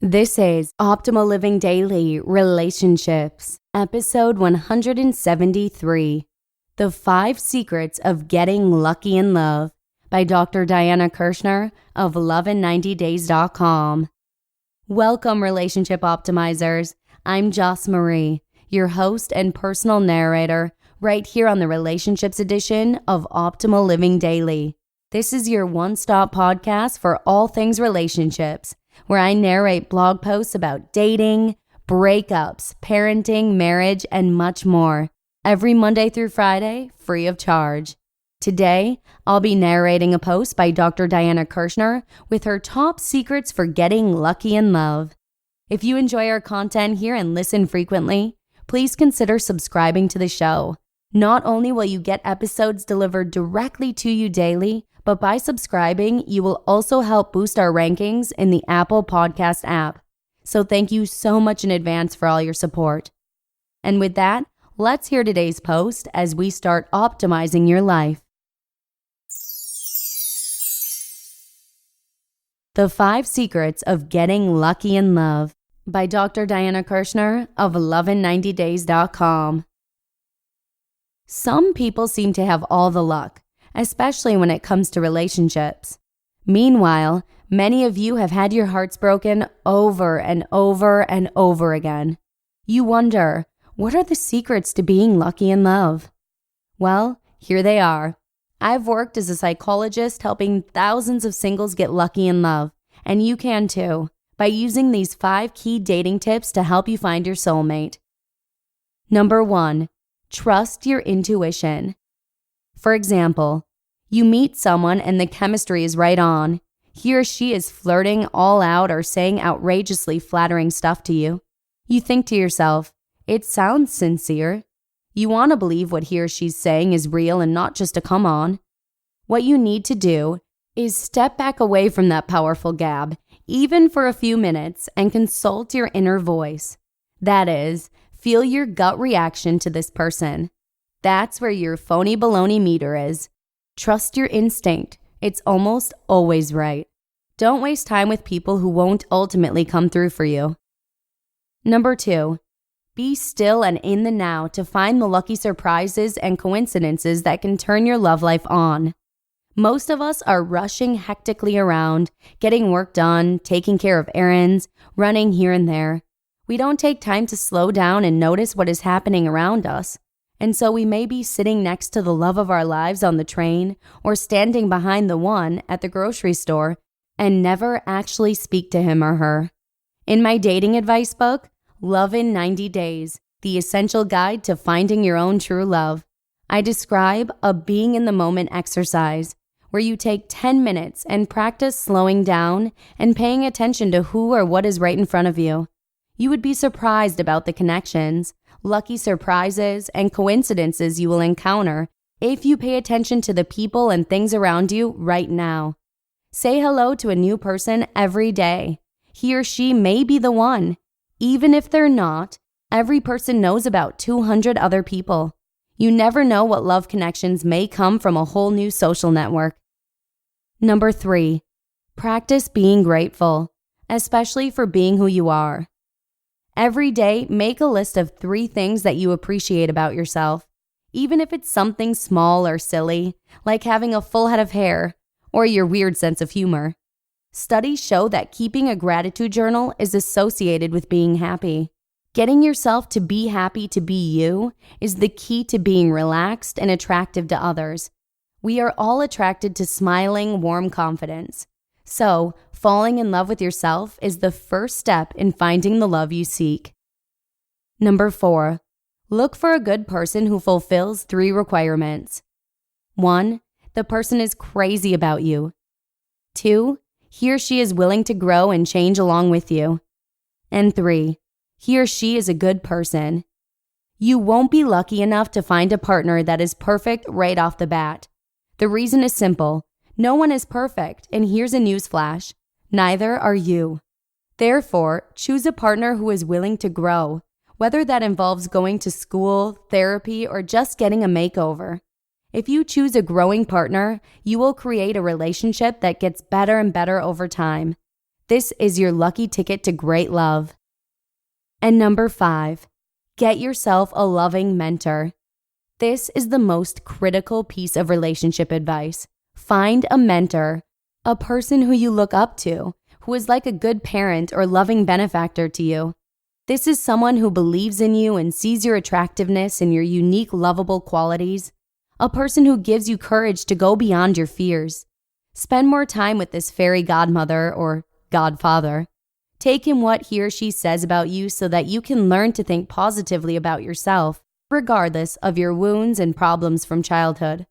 This is Optimal Living Daily Relationships, episode 173, The 5 Secrets of Getting Lucky in Love by Dr. Diana Kirschner of lovein90days.com. Welcome, relationship optimizers. I'm Joss Marie, your host and personal narrator, right here on the Relationships edition of Optimal Living Daily. This is your one-stop podcast for all things relationships, where I narrate blog posts about dating, breakups, parenting, marriage, and much more, every Monday through Friday, free of charge. Today, I'll be narrating a post by Dr. Diana Kirschner with her top secrets for getting lucky in love. If you enjoy our content here and listen frequently, please consider subscribing to the show. Not only will you get episodes delivered directly to you daily, but by subscribing, you will also help boost our rankings in the Apple Podcast app. So thank you so much in advance for all your support. And with that, let's hear today's post as we start optimizing your life. The 5 Secrets of Getting Lucky in Love by Dr. Diana Kirschner of lovein90days.com. Some people seem to have all the luck, especially when it comes to relationships. Meanwhile, many of you have had your hearts broken over and over and over again. You wonder, what are the secrets to being lucky in love? Well, here they are. I've worked as a psychologist helping thousands of singles get lucky in love, and you can too, by using these 5 key dating tips to help you find your soulmate. Number 1, trust your intuition. For example, you meet someone and the chemistry is right on. He or she is flirting all out or saying outrageously flattering stuff to you. You think to yourself, it sounds sincere. You want to believe what he or she's saying is real and not just a come on. What you need to do is step back away from that powerful gab, even for a few minutes, and consult your inner voice. That is, feel your gut reaction to this person. That's where your phony baloney meter is. Trust your instinct. It's almost always right. Don't waste time with people who won't ultimately come through for you. Number 2, be still and in the now to find the lucky surprises and coincidences that can turn your love life on. Most of us are rushing hectically around, getting work done, taking care of errands, running here and there. We don't take time to slow down and notice what is happening around us. And so we may be sitting next to the love of our lives on the train or standing behind the one at the grocery store and never actually speak to him or her. In my dating advice book, Love in 90 Days, The Essential Guide to Finding Your Own True Love, I describe a being in the moment exercise where you take 10 minutes and practice slowing down and paying attention to who or what is right in front of you. You would be surprised about the connections, lucky surprises, and coincidences you will encounter if you pay attention to the people and things around you right now. Say hello to a new person every day. He or she may be the one. Even if they're not, every person knows about 200 other people. You never know what love connections may come from a whole new social network. Number 3, practice being grateful, especially for being who you are. Every day, make a list of 3 things that you appreciate about yourself, even if it's something small or silly, like having a full head of hair or your weird sense of humor. Studies show that keeping a gratitude journal is associated with being happy. Getting yourself to be happy to be you is the key to being relaxed and attractive to others. We are all attracted to smiling, warm confidence. So, falling in love with yourself is the first step in finding the love you seek. Number 4, look for a good person who fulfills 3 requirements. 1, the person is crazy about you. 2, he or she is willing to grow and change along with you. And 3, he or she is a good person. You won't be lucky enough to find a partner that is perfect right off the bat. The reason is simple. No one is perfect, and here's a newsflash. Neither are you. Therefore, choose a partner who is willing to grow, whether that involves going to school, therapy, or just getting a makeover. If you choose a growing partner, you will create a relationship that gets better and better over time. This is your lucky ticket to great love. And number 5, get yourself a loving mentor. This is the most critical piece of relationship advice. Find a mentor, a person who you look up to, who is like a good parent or loving benefactor to you. This is someone who believes in you and sees your attractiveness and your unique, lovable qualities. A person who gives you courage to go beyond your fears. Spend more time with this fairy godmother or godfather. Take in what he or she says about you so that you can learn to think positively about yourself, regardless of your wounds and problems from childhood.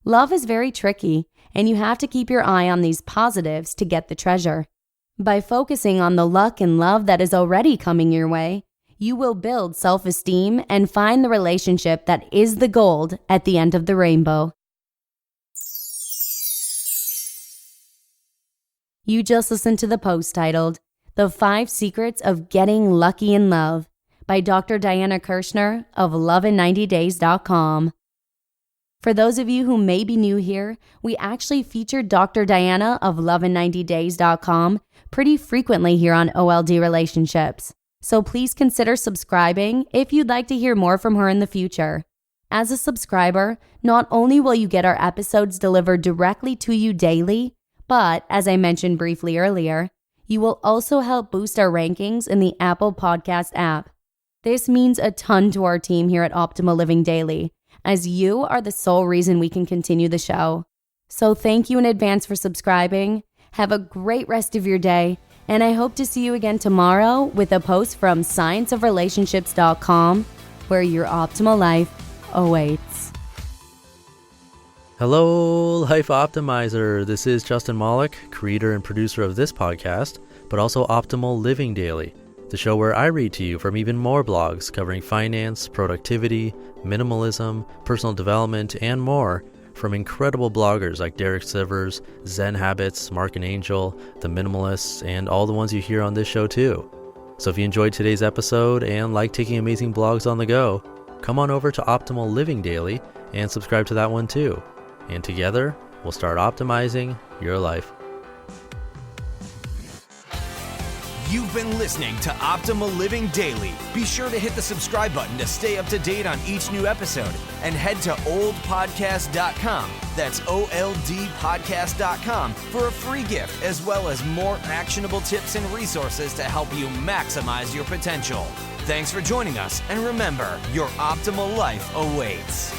Love is very tricky, and you have to keep your eye on these positives to get the treasure. By focusing on the luck and love that is already coming your way, you will build self-esteem and find the relationship that is the gold at the end of the rainbow. You just listened to the post titled, The 5 Secrets of Getting Lucky in Love by Dr. Diana Kirschner of lovein90days.com. For those of you who may be new here, we actually feature Dr. Diana of lovein90days.com pretty frequently here on OLD Relationships. So please consider subscribing if you'd like to hear more from her in the future. As a subscriber, not only will you get our episodes delivered directly to you daily, but as I mentioned briefly earlier, you will also help boost our rankings in the Apple Podcast app. This means a ton to our team here at Optimal Living Daily, as you are the sole reason we can continue the show. So thank you in advance for subscribing. Have a great rest of your day, and I hope to see you again tomorrow with a post from scienceofrelationships.com, where your optimal life awaits. Hello, Life Optimizer. This is Justin Malik, creator and producer of this podcast, but also Optimal Living Daily, the show where I read to you from even more blogs covering finance, productivity, minimalism, personal development, and more from incredible bloggers like Derek Sivers, Zen Habits, Mark and Angel, The Minimalists, and all the ones you hear on this show too. So if you enjoyed today's episode and like taking amazing blogs on the go, come on over to Optimal Living Daily and subscribe to that one too. And together, we'll start optimizing your life. You've been listening to Optimal Living Daily. Be sure to hit the subscribe button to stay up to date on each new episode and head to oldpodcast.com. That's OLDpodcast.com for a free gift as well as more actionable tips and resources to help you maximize your potential. Thanks for joining us, and remember, your optimal life awaits.